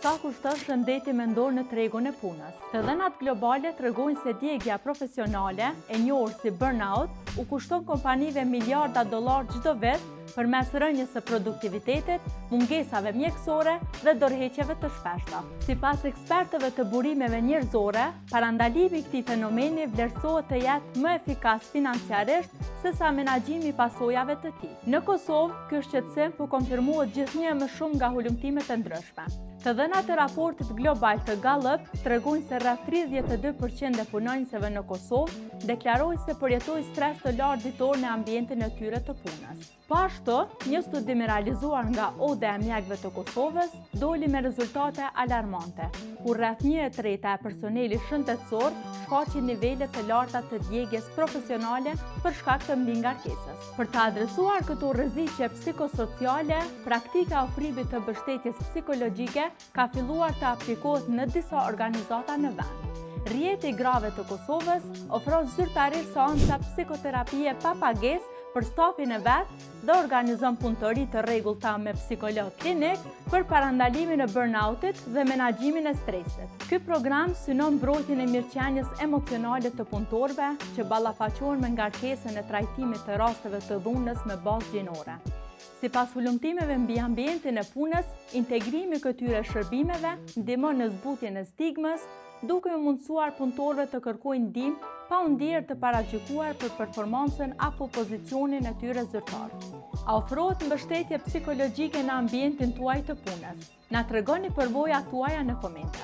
sa kushton shëndeti mendor në tregun e punës. Të dhënat globale tregojnë se djegja profesionale, e njohur si burnout, u kushton kompanive miliarda dollar çdo vit përmes rënjes së produktivitetit, mungesave mjekësore dhe dorëheqjeve të shpeshta. Sipas ekspertëve të burimeve njerëzore, parandalimi i këtij fenomeni vlerësohet të jetë më efikas financiarisht se sa menaxhimi i pasojave të tij. Në Kosovë, ky shqetësim po konfirmohet gjithnjë më shumë nga hulumtimet e ndryshme. Të dhënat e raportit global të Gallup tregojnë se rreth 32% e punonjësve në Kosovë deklarojnë se përjetojnë stres të lartë ditor në ambientin e tyre të punës. Po ashtu, një studim i realizuar nga Oda e mjekëve të Kosovës doli me rezultate alarmante, ku rreth 1/3 e personelit shëndetësor shfaqi nivele të larta të djegjes profesionale për shkak të mbingarkesës. Për të adresuar këto rreziqe psikosociale, praktika e ofrimit të mbështetjes psikologjike ka filluar të aplikohet në disa organizata në vend. Rrjeti i grave të Kosovës ofron zyrtarisht seanca psikoterapie pa pagesë për stafin e vet dhe organizon punëtori të rregullta me psikolog klinik për parandalimin e burnoutit dhe menaxhimin e stresit. Ky program synon mbrojtjen e mirëqenies emocionale të punëtorëve që ballafaqohen me ngarkesën e trajtimit të rasteve të dhunës me bazë gjinore. Sipas hulumtimeve mbi ambientin e punës, integrimi i këtyre shërbimeve ndihmon në zbutjen e stigmës, duke u mundësuar punëtorëve të kërkojnë ndihmë pa u ndier të paragjykuar për performancën apo pozicionin e tyre zyrtar. A ofrohet mbështetje psikologjike në ambientin tuaj të punës? Na tregoni përvojat tuaja në komente.